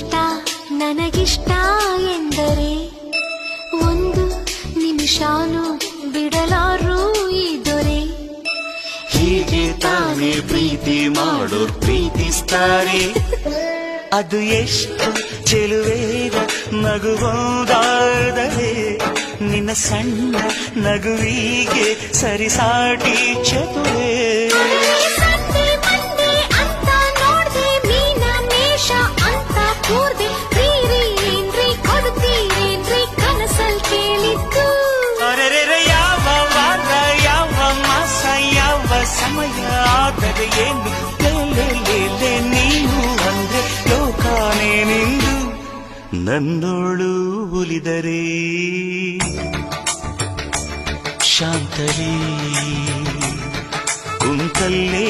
ಇಷ್ಟ ನನಗಿಷ್ಟ ಎಂದರೆ ಒಂದು ನಿಮಿಷಾನು ಬಿಡಲಾರು ಈ ದೊರೆ. ಹೀಗೆ ತಾನೇ ಪ್ರೀತಿ ಮಾಡೋರ್ ಪ್ರೀತಿಸ್ತಾರೆ. ಅದು ಎಷ್ಟು ಚೆಲುವೇಗ ನಗುವುದಾದರೆ ನಿನ್ನ ಸಣ್ಣ ನಗುವಿಗೆ ಸರಿಸಾಟಿ ಚತುರೇ. ಸಮಯ ಆದರೆ ಏನು ನೀನು ಅಂದ್ರೆ ಲೋಕಾನೇ ನಿಂದು ನನ್ನೋಳು ಉಲಿದರೆ ಶಾಂತಲೇ ಕುಂತಲ್ಲೇ